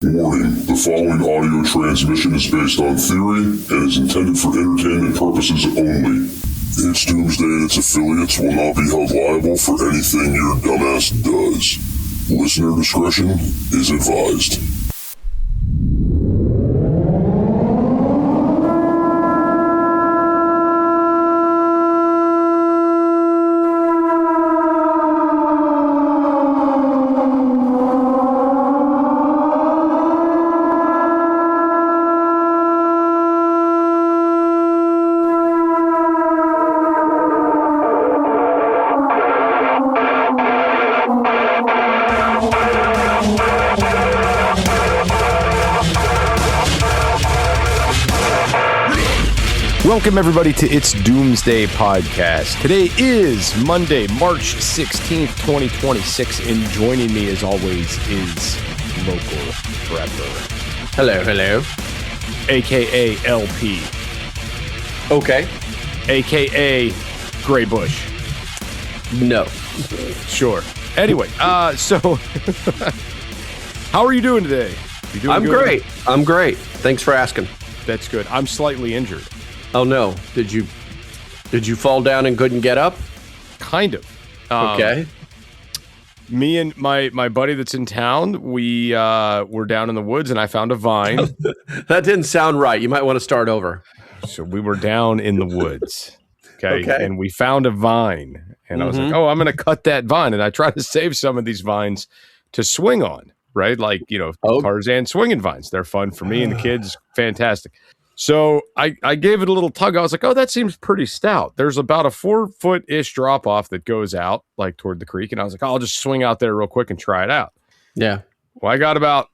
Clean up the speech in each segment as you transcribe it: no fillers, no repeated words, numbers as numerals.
Warning, the following audio transmission is based on theory and is intended for entertainment purposes only. It's Doomsday and its affiliates will not be held liable for anything your dumbass does. Listener discretion is advised. Welcome, everybody, to It's Doomsday podcast. Today is Monday, March 16th, 2026, and joining me, as always, is local prepper. Hello. A.K.A. LP. Okay. A.K.A. Gray Bush. No. Sure. Anyway, so, how are you doing today? You doing I'm good? great. I'm great. Thanks for asking. That's good. I'm slightly injured. Oh, no. Did you fall down and couldn't get up? Kind of. Okay. Me and my buddy that's in town, we were down in the woods, and I found a vine. That didn't sound right. You might want to start over. So we were down in the woods, okay? And we found a vine, and I was like, I'm going to cut that vine, and I tried to save some of these vines to swing on, right? Like, Tarzan swinging vines. They're fun for me and the kids. Fantastic. So I gave it a little tug. I was like, oh, that seems pretty stout. There's about a 4-foot-ish drop off that goes out like toward the creek. And I was like, I'll just swing out there real quick and try it out. Yeah. Well, I got about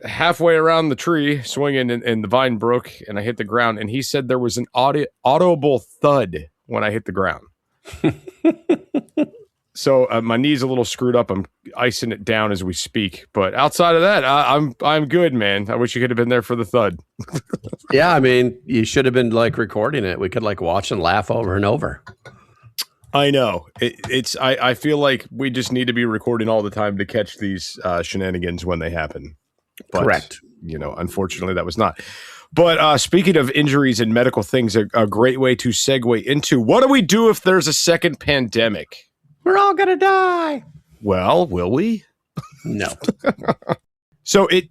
halfway around the tree swinging and the vine broke and I hit the ground. And he said there was an audible thud when I hit the ground. So my knee's a little screwed up. I'm icing it down as we speak. But outside of that, I'm good, man. I wish you could have been there for the thud. Yeah, I mean, you should have been recording it. We could watch and laugh over and over. I know. I feel like we just need to be recording all the time to catch these shenanigans when they happen. But, correct. Unfortunately, that was not. But speaking of injuries and medical things, a great way to segue into what do we do if there's a second pandemic? We're all going to die. Well, will we? No. So it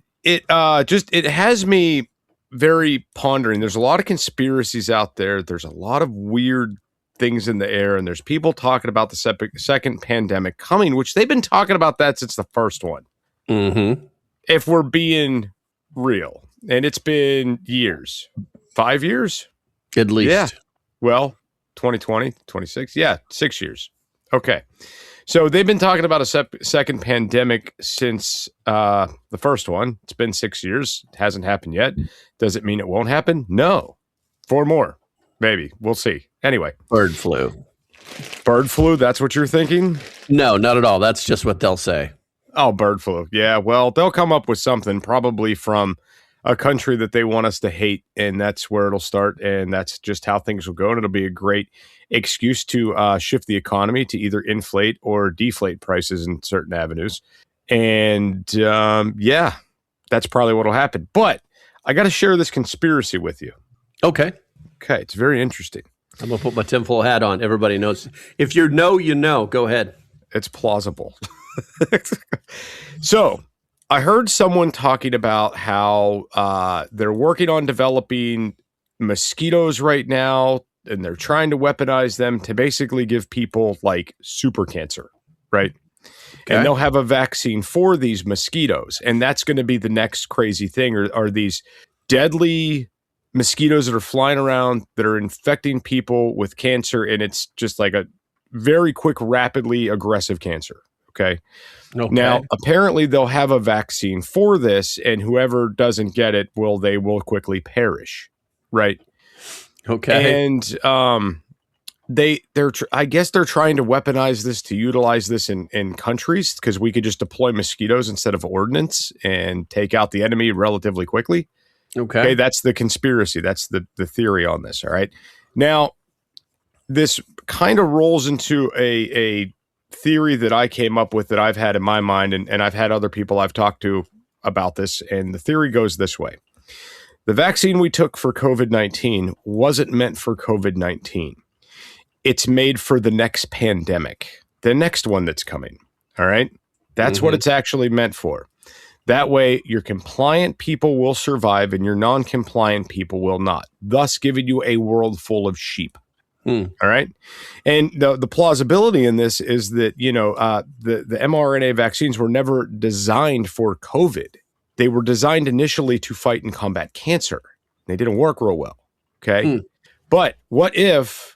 has me very pondering. There's a lot of conspiracies out there. There's a lot of weird things in the air, and there's people talking about the second pandemic coming, which they've been talking about that since the first one. Mm-hmm. If we're being real. And it's been years. 5 years? At least. Yeah. Well, 2020, 26. Yeah, 6 years. Okay. So they've been talking about a second pandemic since the first one. It's been 6 years. It hasn't happened yet. Does it mean it won't happen? No. 4 more. Maybe. We'll see. Anyway. Bird flu. Bird flu? That's what you're thinking? No, not at all. That's just what they'll say. Oh, bird flu. Yeah, well, they'll come up with something probably from a country that they want us to hate, and that's where it'll start, and that's just how things will go, and it'll be a great excuse to shift the economy to either inflate or deflate prices in certain avenues. And that's probably what will happen. But I got to share this conspiracy with you. Okay. It's very interesting. I'm going to put my tinfoil hat on. Everybody knows. If you know, you know. Go ahead. It's plausible. So I heard someone talking about how they're working on developing mosquitoes right now, and they're trying to weaponize them to basically give people like super cancer, right? Okay. And they'll have a vaccine for these mosquitoes, and that's going to be the next crazy thing, are these deadly mosquitoes that are flying around that are infecting people with cancer, and it's just like a very quick, rapidly aggressive cancer. Okay. Now, apparently they'll have a vaccine for this, and whoever doesn't get it they will quickly perish. Right. Okay. And I guess they're trying to weaponize this to utilize this in countries, because we could just deploy mosquitoes instead of ordnance and take out the enemy relatively quickly. Okay. That's the conspiracy. That's the theory on this. All right. Now, this kind of rolls into a theory that I came up with that I've had in my mind, and I've had other people I've talked to about this, and the theory goes this way. The vaccine we took for COVID-19 wasn't meant for COVID-19. It's made for the next pandemic, the next one that's coming. All right? That's what it's actually meant for. That way, your compliant people will survive and your non-compliant people will not, thus giving you a world full of sheep. All right. And the plausibility in this is that, the mRNA vaccines were never designed for COVID. They were designed initially to fight and combat cancer. They didn't work real well. Okay. But what if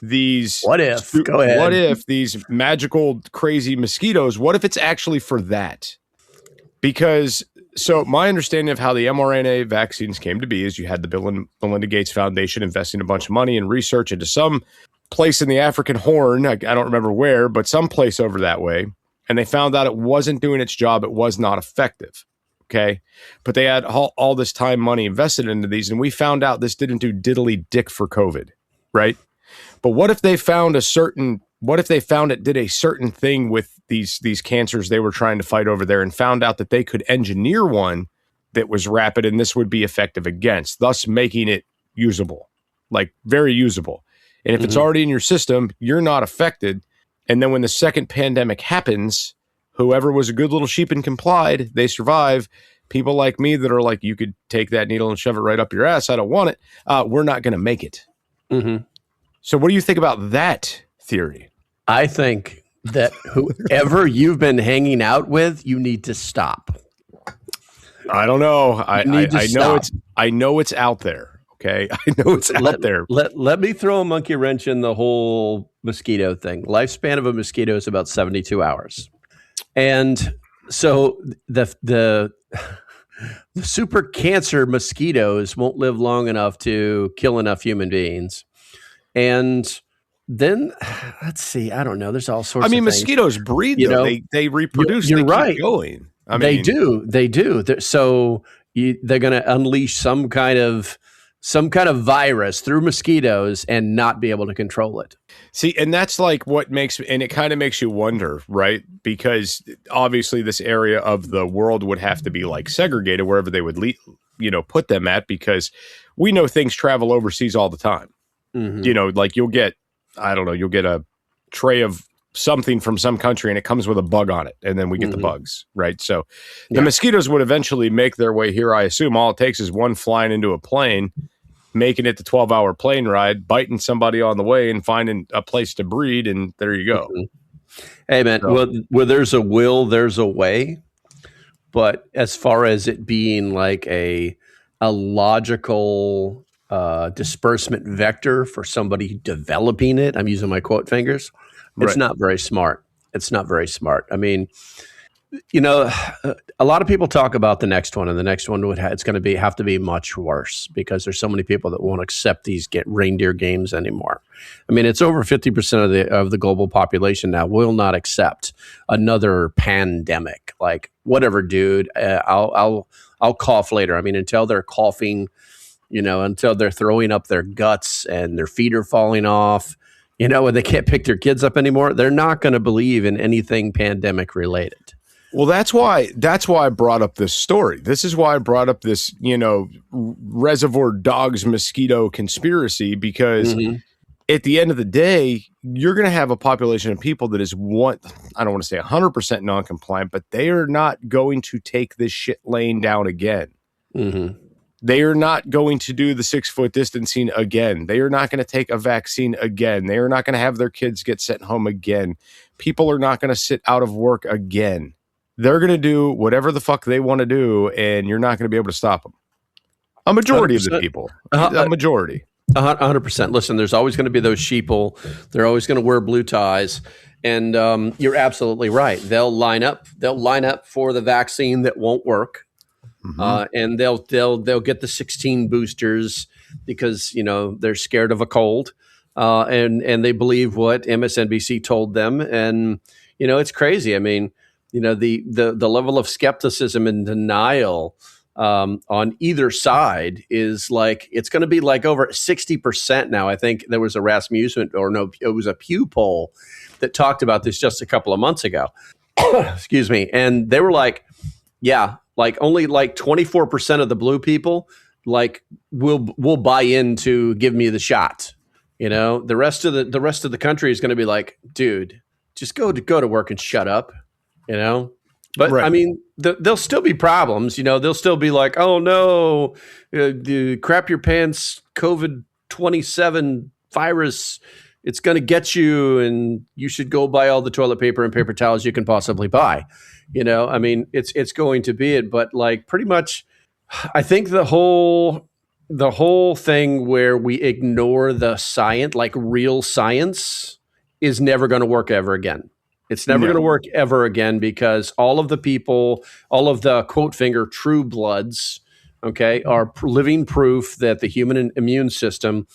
these magical, crazy mosquitoes, what if it's actually for that? Because so my understanding of how the mRNA vaccines came to be is you had the Bill and Melinda Gates Foundation investing a bunch of money and research into some place in the African Horn. I don't remember where, but some place over that way. And they found out it wasn't doing its job. It was not effective. Okay. But they had all this time, money invested into these. And we found out this didn't do diddly dick for COVID. Right. But what if they found it did a certain thing with these cancers they were trying to fight over there and found out that they could engineer one that was rapid and this would be effective against, thus making it usable, like very usable. And if it's already in your system, you're not affected. And then when the second pandemic happens, whoever was a good little sheep and complied, they survive. People like me that are like, you could take that needle and shove it right up your ass. I don't want it. We're not going to make it. So what do you think about that theory? I think that whoever you've been hanging out with, you need to stop. I don't know. I know it's out there. Okay. I know it's out there. Let me throw a monkey wrench in the whole mosquito thing. Lifespan of a mosquito is about 72 hours. And so the super cancer mosquitoes won't live long enough to kill enough human beings. And then let's see. I don't know. There's all sorts. I mean, of things. Mosquitoes breed. They reproduce. You're they right. Keep going. They do. So they're going to unleash some kind of virus through mosquitoes and not be able to control it. See, and that's like what makes, and it kind of makes you wonder, right? Because obviously, this area of the world would have to be like segregated wherever they would, put them at, because we know things travel overseas all the time. Like you'll get a tray of something from some country and it comes with a bug on it. And then we get the bugs, right? So the mosquitoes would eventually make their way here. I assume all it takes is one flying into a plane, making it the 12-hour plane ride, biting somebody on the way and finding a place to breed. And there you go. Hey, man, where there's a will, there's a way. But as far as it being like a logical disbursement vector for somebody developing it, I'm using my quote fingers. It's not very smart. It's not very smart. I mean, a lot of people talk about the next one, and the next one it's going to have to be much worse because there's so many people that won't accept these reindeer games anymore. I mean, it's over 50% of the global population now will not accept another pandemic. Like, whatever, dude. I'll cough later. I mean, until they're coughing, until they're throwing up their guts and their feet are falling off, and they can't pick their kids up anymore, they're not going to believe in anything pandemic related. Well, that's why I brought up this story. This is why I brought up this, Reservoir Dogs mosquito conspiracy, because at the end of the day, you're going to have a population of people that is I don't want to say 100% non-compliant, but they are not going to take this shit laying down again. They are not going to do the 6-foot distancing again. They are not going to take a vaccine again. They are not going to have their kids get sent home again. People are not going to sit out of work again. They're going to do whatever the fuck they want to do, and you're not going to be able to stop them. A majority 100%. Of the people. A majority. 100%. Listen, there's always going to be those sheeple. They're always going to wear blue ties. And you're absolutely right. They'll line up for the vaccine that won't work. And they'll get the 16 boosters because, they're scared of a cold. And they believe what MSNBC told them. And, it's crazy. I mean, the level of skepticism and denial on either side is like, it's going to be like over 60% now. I think there was a it was a Pew poll that talked about this just a couple of months ago. Excuse me. And they were like, Yeah, like only like 24% of the blue people like will buy in to give me the shot. The rest of the country is going to be like, dude, just go to work and shut up. But Right. I mean, there'll still be problems. They'll still be like, oh no, the crap your pants COVID-27 virus. It's going to get you, and you should go buy all the toilet paper and paper towels you can possibly buy. I mean, it's going to be it, but like pretty much, I think the whole thing where we ignore the science, like real science, is never going to work ever again. It's never going to work ever again because all of the people, all of the quote finger true bloods, okay, are living proof that the human immune system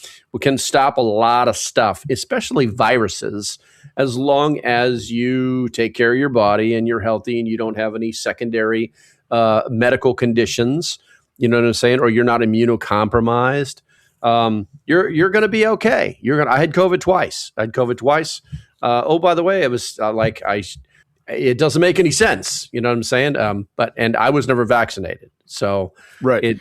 can stop a lot of stuff, especially viruses, as long as you take care of your body and you're healthy and you don't have any secondary medical conditions. You know what I'm saying? Or you're not immunocompromised. You're going to be okay. I had COVID twice. Oh, by the way, it was it doesn't make any sense. You know what I'm saying? And I was never vaccinated. So right.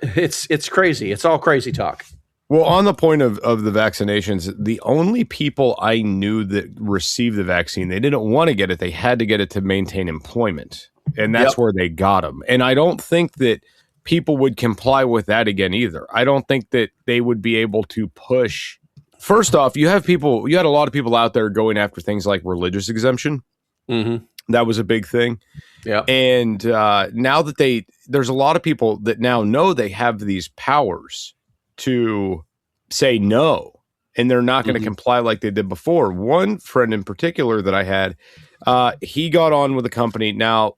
It's crazy. It's all crazy talk. Well, on the point of the vaccinations, the only people I knew that received the vaccine, they didn't want to get it. They had to get it to maintain employment. And that's where they got them. And I don't think that people would comply with that again either. I don't think that they would be able to push. First off, you had a lot of people out there going after things like religious exemption. Mm-hmm. That was a big thing. Yeah. And now that there's a lot of people that now know they have these powers to say no, and they're not going to comply like they did before. One friend in particular that I had, he got on with a company. Now,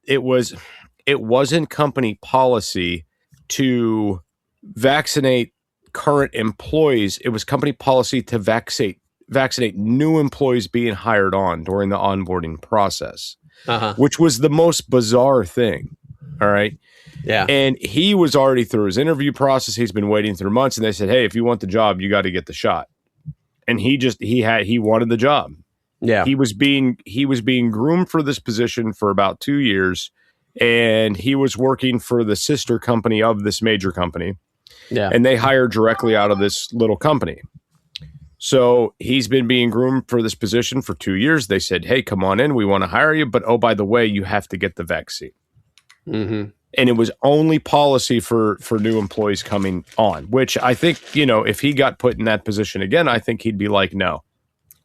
it wasn't company policy to vaccinate current employees. It was company policy to vaccinate new employees being hired on during the onboarding process, which was the most bizarre thing. All right. Yeah. And he was already through his interview process. He's been waiting through months, and they said, hey, if you want the job, you got to get the shot. And he wanted the job. Yeah. He was being groomed for this position for about 2 years, and he was working for the sister company of this major company. Yeah. And they hired directly out of this little company. So he's been being groomed for this position for 2 years. They said, hey, come on in. We want to hire you. But, oh, by the way, you have to get the vaccine. Mm-hmm. And it was only policy for new employees coming on, which I think, if he got put in that position again, I think he'd be like, no.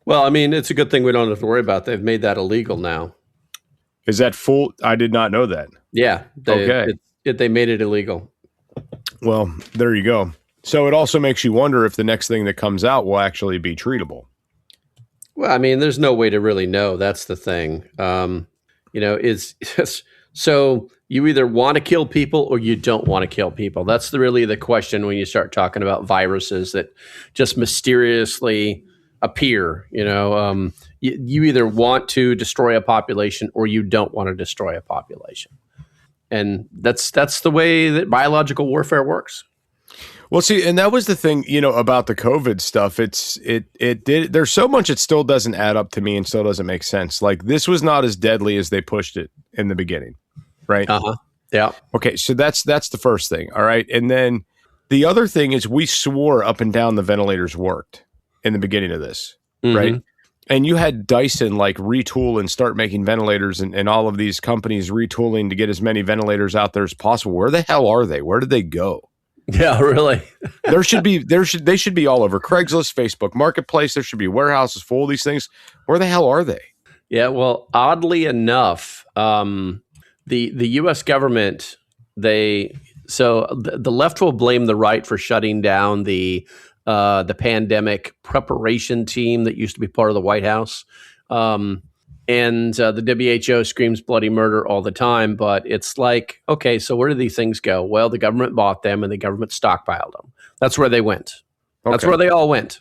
Well, I mean, it's a good thing we don't have to worry about. They've made that illegal now. Is that full? I did not know that. Yeah. They made it illegal. Well, there you go. So it also makes you wonder if the next thing that comes out will actually be treatable. Well, I mean, there's no way to really know. That's the thing. So you either want to kill people or you don't want to kill people. That's really the question when you start talking about viruses that just mysteriously appear. You either want to destroy a population or you don't want to destroy a population. And that's the way that biological warfare works. Well, see, and that was the thing, about the COVID stuff. There's so much it still doesn't add up to me and still doesn't make sense. Like, this was not as deadly as they pushed it in the beginning, right? Yeah. Okay, so that's the first thing, all right? And then the other thing is we swore up and down the ventilators worked in the beginning of this, right? And you had Dyson retool and start making ventilators, and all of these companies retooling to get as many ventilators out there as possible. Where the hell are they? Where did they go? Yeah, really. They should be all over Craigslist, Facebook Marketplace. There should be warehouses full of these things. Where the hell are they? Yeah, well, oddly enough, the U.S. government, the left will blame the right for shutting down the pandemic preparation team that used to be part of the White House. And the WHO screams bloody murder all the time, but it's like, okay, so where do these things go? Well, the government bought them and the government stockpiled them. That's where they went. Okay. That's where they all went.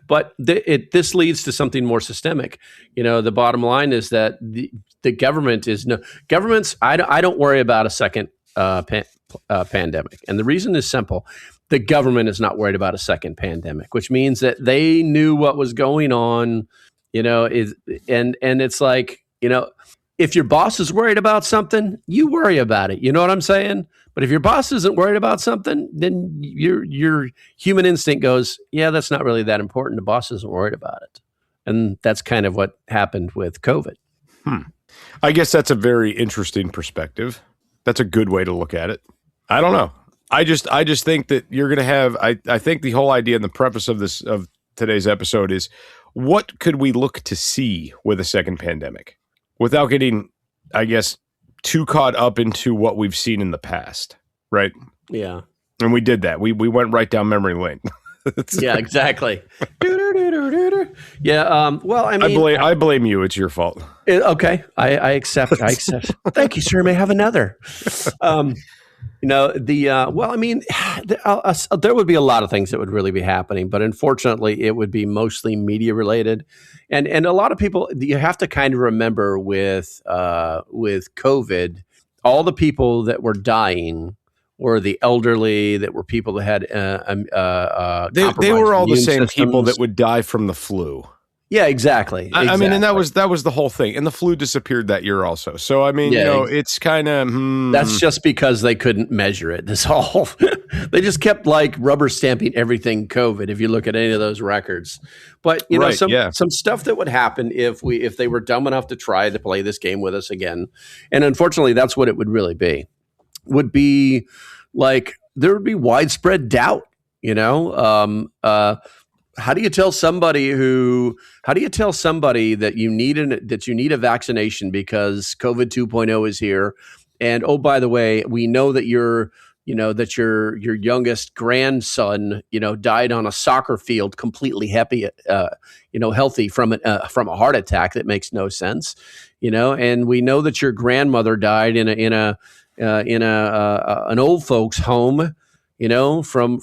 But this leads to something more systemic. The bottom line is that the government governments. I don't worry about a second pandemic, and the reason is simple. The government is not worried about a second pandemic, which means that they knew what was going on. And it's like, if your boss is worried about something, you worry about it. You know what I'm saying? But if your boss isn't worried about something, then your human instinct goes, yeah, that's not really that important. The boss isn't worried about it. And that's kind of what happened with COVID. I guess that's a very interesting perspective. That's a good way to look at it. I don't know. I just think that you're going to have, I think the whole idea and the preface of today's episode is, what could we look to see with a second pandemic without getting, I guess, too caught up into what we've seen in the past, right? Yeah. And we did that. We went right down memory lane. Yeah, exactly. Yeah. Well, I mean, I blame you. It's your fault. Okay. I accept. Thank you, sir. May I have another? Well, I mean, there would be a lot of things that would really be happening, but unfortunately, it would be mostly media related, and a lot of people. You have to kind of remember with COVID, all the people that were dying were the elderly, that were people that had they were all the same systems. people that would die from the flu. Yeah, exactly. I mean, and that was the whole thing. And the flu disappeared that year also. So, I mean, it's kind of... That's just because they couldn't measure it. That's all. They just kept like rubber stamping everything COVID, if you look at any of those records. But, some stuff that would happen if they were dumb enough to try to play this game with us again. And unfortunately, that's what it would really be. Would be like, there would be widespread doubt, how do you tell somebody that you need a vaccination because COVID 2.0 is here? And oh, by the way, we know that your youngest grandson, died on a soccer field, completely happy, healthy from a heart attack. That makes no sense, And we know that your grandmother died in an old folks home, from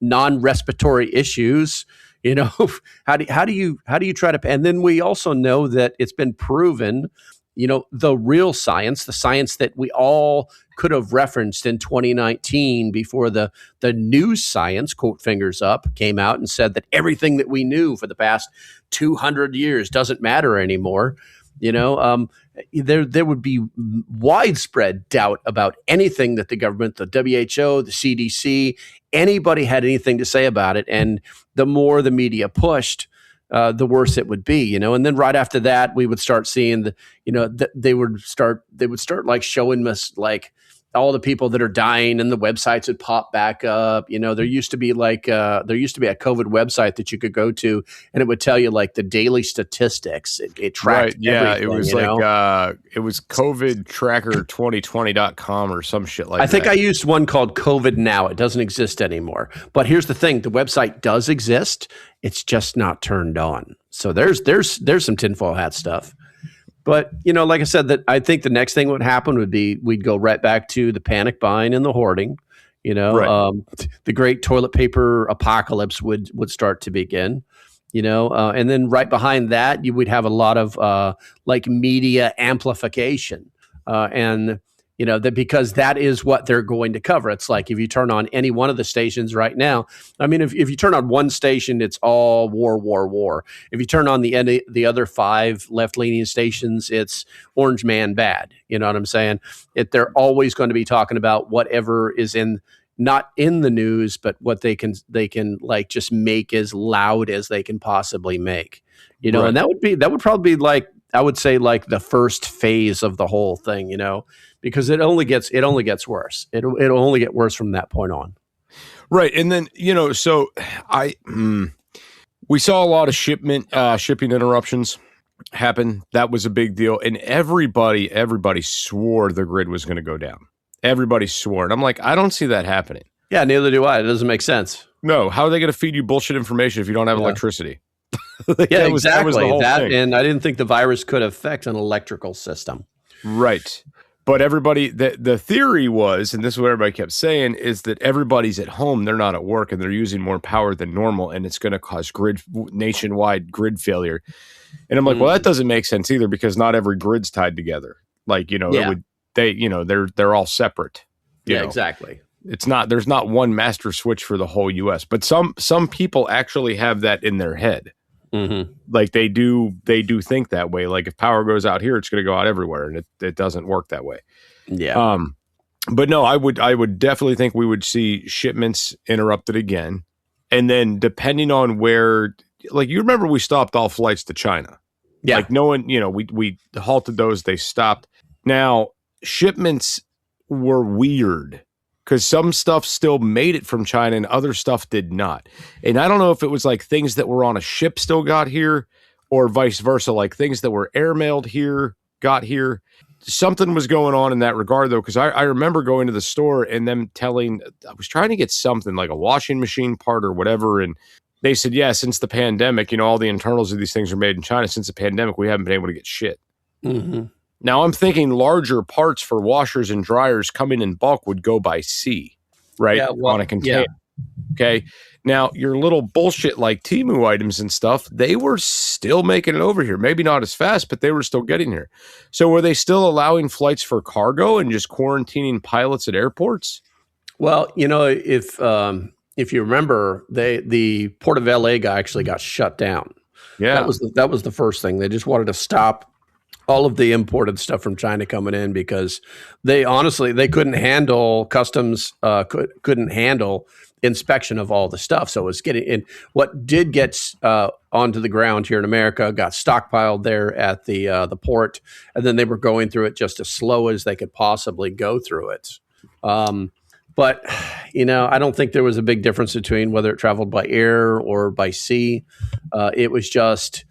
non-respiratory issues. How do you try to? And then we also know that it's been proven, the real science, the science that we all could have referenced in 2019 before the new science, quote fingers up, came out and said that everything that we knew for the past 200 years doesn't matter anymore. There would be widespread doubt about anything that the government, the WHO, the CDC, anybody had anything to say about it. And the more the media pushed, the worse it would be, And then right after that, we would start seeing they would start like showing us like all the people that are dying, and the websites would pop back up. There used to be a COVID website that you could go to, and it would tell you like the daily statistics. It tracked. Right. Yeah. It was it was COVIDtracker2020.com or some shit like that. I think I used one called COVID Now. It doesn't exist anymore. But here's the thing: the website does exist. It's just not turned on. So there's some tinfoil hat stuff. But, like I said, that I think the next thing would happen would be we'd go right back to the panic buying and the hoarding. Right. The great toilet paper apocalypse would start to begin. And then right behind that, you would have a lot of like media amplification. That because that is what they're going to cover. It's like if you turn on any one of the stations right now, I mean, if you turn on one station, it's all war, war, war. If you turn on the other 5 left-leaning stations, it's Orange Man bad. You know what I'm saying? They're always going to be talking about whatever is not in the news, but what they can like just make as loud as they can possibly make. Right. And that would probably be like, I would say like the first phase of the whole thing, because it only gets worse. It'll only get worse from that point on. Right. And then, so we saw a lot of shipping interruptions happen. That was a big deal. And everybody swore the grid was going to go down. Everybody swore. And I'm like, I don't see that happening. Yeah, neither do I. It doesn't make sense. No. How are they going to feed you bullshit information if you don't have electricity? Yeah, exactly. And I didn't think the virus could affect an electrical system. Right. But everybody, the theory was, and this is what everybody kept saying, is that everybody's at home, they're not at work, and they're using more power than normal, and it's going to cause nationwide grid failure. And I'm like, well, that doesn't make sense either, because not every grid's tied together. Like, they're all separate. Yeah, exactly. There's not one master switch for the whole US, but some people actually have that in their head. Mm-hmm. Like they do think that way. Like if power goes out here, it's going to go out everywhere, and it doesn't work that way. Yeah. But no, I would definitely think we would see shipments interrupted again, and then depending on where, like you remember, we stopped all flights to China. Yeah. Like no one, we halted those. They stopped. Now shipments were weird because some stuff still made it from China and other stuff did not. And I don't know if it was like things that were on a ship still got here or vice versa, like things that were airmailed here got here. Something was going on in that regard, though, because I remember going to the store and them telling, I was trying to get something like a washing machine part or whatever. And they said, yeah, since the pandemic, all the internals of these things are made in China. Since the pandemic, we haven't been able to get shit. Mm-hmm. Now, I'm thinking larger parts for washers and dryers coming in bulk would go by sea, right? Yeah, well, on a container. yeah. Okay. Now, your little bullshit like Temu items and stuff, they were still making it over here. Maybe not as fast, but they were still getting here. So were they still allowing flights for cargo and just quarantining pilots at airports? Well, if you remember, the Port of LA guy actually got shut down. Yeah. That was the first thing. They just wanted to stop all of the imported stuff from China coming in because they couldn't handle customs, couldn't handle inspection of all the stuff. So it was getting in. What did get onto the ground here in America got stockpiled there at the port, and then they were going through it just as slow as they could possibly go through it. But I don't think there was a big difference between whether it traveled by air or by sea. It was just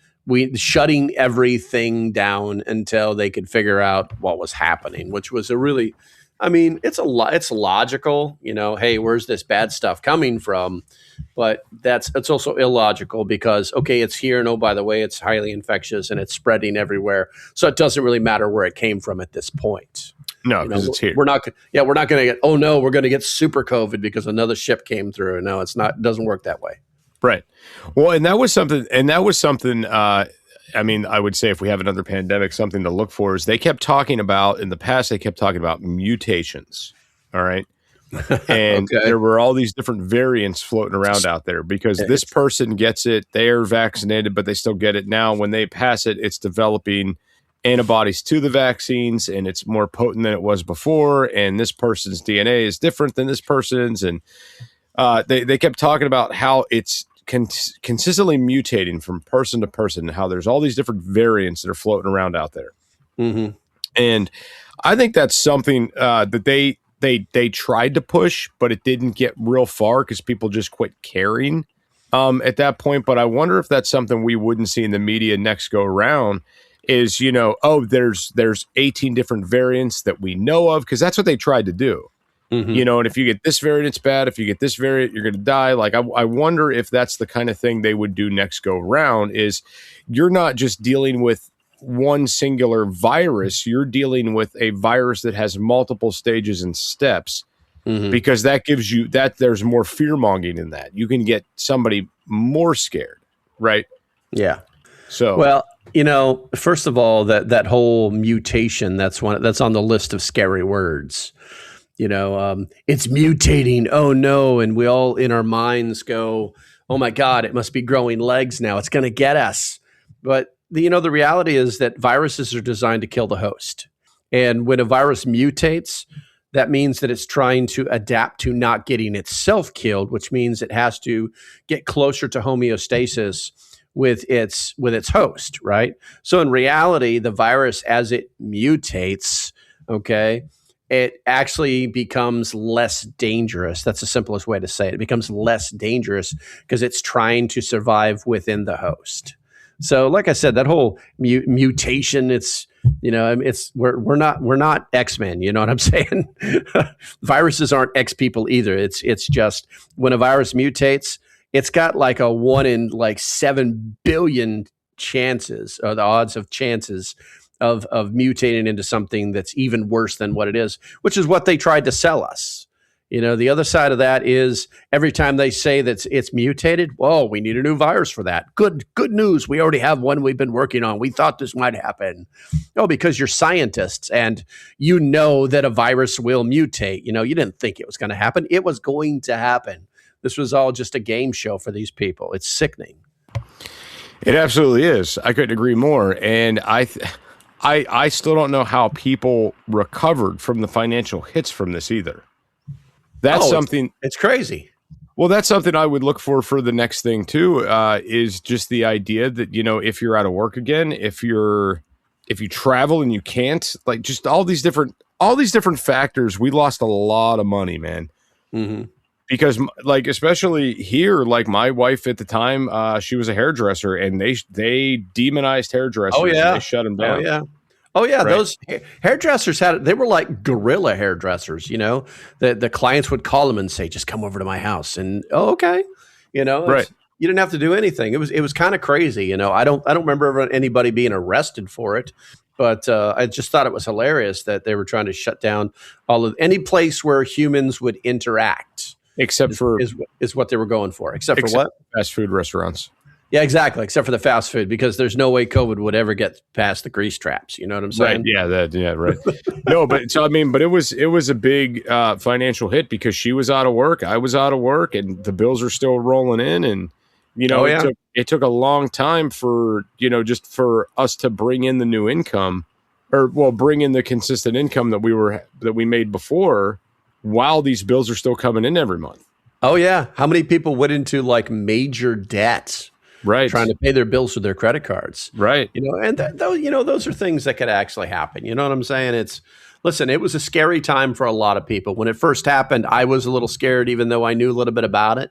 shutting everything down until they could figure out what was happening, which was it's logical, hey, where's this bad stuff coming from? But it's also illogical because, okay, it's here. And oh, by the way, it's highly infectious and it's spreading everywhere. So it doesn't really matter where it came from at this point. No, because it's here. We're not going to get, oh no, we're going to get super COVID because another ship came through. No, it's not. It doesn't work that way. Right. Well, and that was something, I would say if we have another pandemic, something to look for is they kept talking about, in the past, they kept talking about mutations. All right. And Okay. there were all these different variants floating around out there because this person gets it, they're vaccinated, but they still get it. Now, when they pass it, it's developing antibodies to the vaccines and it's more potent than it was before. And this person's DNA is different than this person's. And they kept talking about how it's consistently mutating from person to person, how there's all these different variants that are floating around out there. Mm-hmm. And I think that's something that they tried to push, but it didn't get real far because people just quit caring at that point. But I wonder if that's something we wouldn't see in the media next go around is, there's 18 different variants that we know of, because that's what they tried to do. Mm-hmm. And if you get this variant, it's bad. If you get this variant, you're going to die. Like, I wonder if that's the kind of thing they would do next go around is you're not just dealing with one singular virus. You're dealing with a virus that has multiple stages and steps, because that gives you there's more fear mongering in that. You can get somebody more scared. Right. Yeah. So, well, first of all, that whole mutation, that's on the list of scary words. It's mutating. Oh no. And we all in our minds go, oh my God, it must be growing legs now. It's going to get us. But the reality is that viruses are designed to kill the host. And when a virus mutates, that means that it's trying to adapt to not getting itself killed, which means it has to get closer to homeostasis with its host, right? So in reality, the virus, as it mutates, okay, it actually becomes less dangerous. That's the simplest way to say it. It becomes less dangerous because it's trying to survive within the host. So, like I said, that whole mutation, we're not X-Men. You know what I'm saying? Viruses aren't X people either. It's just when a virus mutates, it's got like a 1 in 7 billion chances, or the odds of chances of mutating into something that's even worse than what it is, which is what they tried to sell us. The other side of that is every time they say that it's mutated, whoa, we need a new virus for that. Good news. We already have one we've been working on. We thought this might happen. Oh, because you're scientists and that a virus will mutate. You didn't think it was going to happen. It was going to happen. This was all just a game show for these people. It's sickening. It absolutely is. I couldn't agree more. And I still don't know how people recovered from the financial hits from this either. That's something. It's crazy. Well, that's something I would look for the next thing too. Is just the idea that, you know, if you're out of work again, if you travel and you can't, like, just all these different factors. We lost a lot of money, man. Mm-hmm. Because, like, especially here, like, my wife at the time, she was a hairdresser, and they demonized hairdressers. Oh yeah, and they shut them down. Oh yeah. Right. Those hairdressers they were like guerrilla hairdressers. You know, the clients would call them and say, "Just come over to my house," and okay, you know, Right. You didn't have to do anything. It was kind of crazy. You know, I don't remember anybody being arrested for it. But I just thought it was hilarious that they were trying to shut down any place where humans would interact. Except for is what they were going for. Except for what? Fast food restaurants. Yeah, exactly. Except for the fast food, because there's no way COVID would ever get past the grease traps. You know what I'm saying? Right. Yeah. Right. No, but so I mean, but it was a big financial hit because she was out of work, I was out of work, and the bills are still rolling in, and you know, it took a long time for, you know, just for us to bring in the new income, bring in the consistent income that we made before, while these bills are still coming in every month. Oh yeah. How many people went into like major debt, right, trying to pay their bills with their credit cards, right? You know, and those are things that could actually happen. You know what I'm saying? Listen, it was a scary time for a lot of people when it first happened. I was a little scared, even though I knew a little bit about it.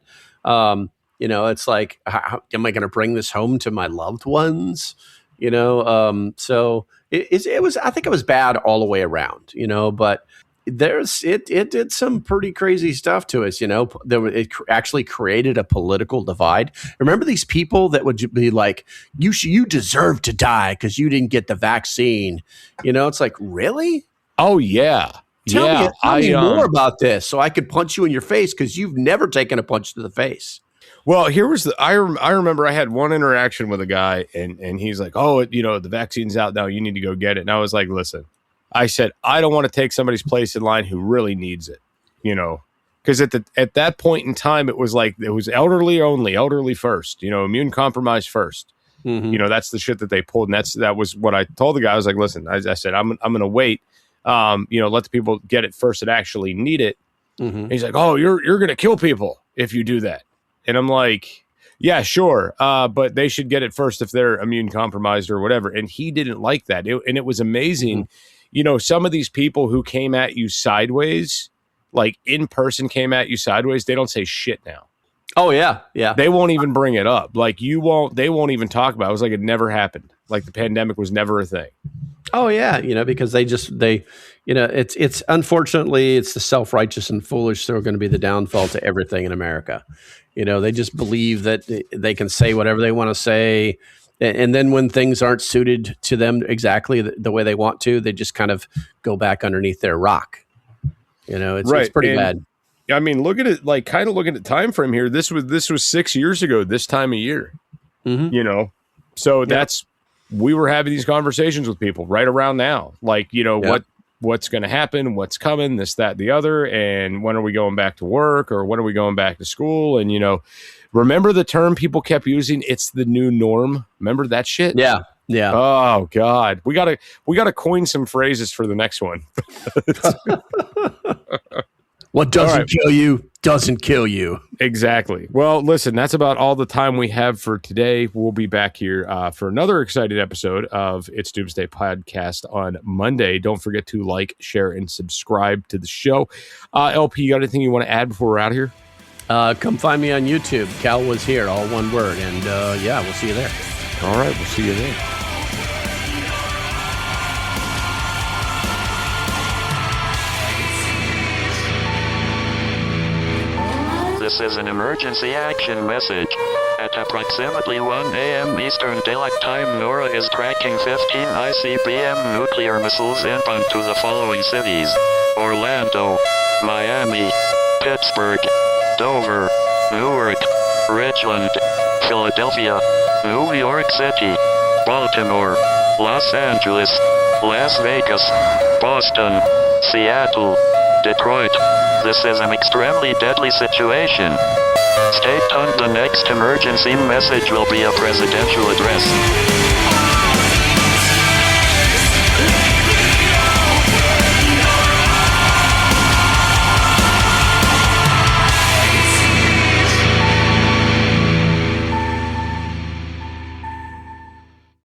You know, it's like, how am I going to bring this home to my loved ones? You know, so it was. I think it was bad all the way around. You know, but it did some pretty crazy stuff to us. You know, it actually created a political divide. Remember these people that would be like, you deserve to die because you didn't get the vaccine. You know, it's like, really? Oh yeah. Tell me more about this so I could punch you in your face because you've never taken a punch to the face. Well, here was I remember I had one interaction with a guy, and he's like, "Oh, you know, the vaccine's out now. You need to go get it." And I was like, "Listen," I said, "I don't want to take somebody's place in line who really needs it." You know, because at that point in time, it was like it was elderly only, elderly first. You know, immune compromised first. Mm-hmm. You know, that's the shit that they pulled, and that was what I told the guy. I was like, "Listen," I said, "I'm going to wait. You know, let the people get it first that actually need it." Mm-hmm. And he's like, "Oh, you're going to kill people if you do that." And I'm like, yeah, sure. But they should get it first if they're immune compromised or whatever. And he didn't like that. And it was amazing. Mm-hmm. You know, some of these people who came at you sideways, like in person came at you sideways, they don't say shit now. Oh, yeah. Yeah. They won't even bring it up. Like they won't even talk about it. It was like it never happened. Like the pandemic was never a thing. Oh, yeah. You know, because you know, it's unfortunately, it's the self-righteous and foolish that are going to be the downfall to everything in America. You know, they just believe that they can say whatever they want to say. And then when things aren't suited to them exactly the way they want to, they just kind of go back underneath their rock. You know, it's pretty bad. I mean, look at it, like kind of look at the time frame here. This was 6 years ago, this time of year, you know? So we were having these conversations with people right around now. Like, you know, what's going to happen, what's coming, this, that, the other, and when are we going back to work or when are we going back to school? And, you know, remember the term people kept using, it's the new norm. Remember that shit? Yeah. Yeah. Oh God. We gotta coin some phrases for the next one. What doesn't kill you doesn't kill you. Exactly. Well, listen, that's about all the time we have for today. We'll be back here for another exciting episode of It's Doomsday Podcast on Monday. Don't forget to like, share, and subscribe to the show. LP, you got anything you want to add before we're out of here? Come find me on YouTube. Cal was here, all one word. And we'll see you there. All right, we'll see you there. This is an emergency action message. At approximately 1 a.m. Eastern Daylight Time, NORAD is tracking 15 ICBM nuclear missiles inbound to the following cities: Orlando, Miami, Pittsburgh, Dover, Newark, Richland, Philadelphia, New York City, Baltimore, Los Angeles, Las Vegas, Boston, Seattle, Detroit. This is an extremely deadly situation. Stay tuned. The next emergency message will be a presidential address.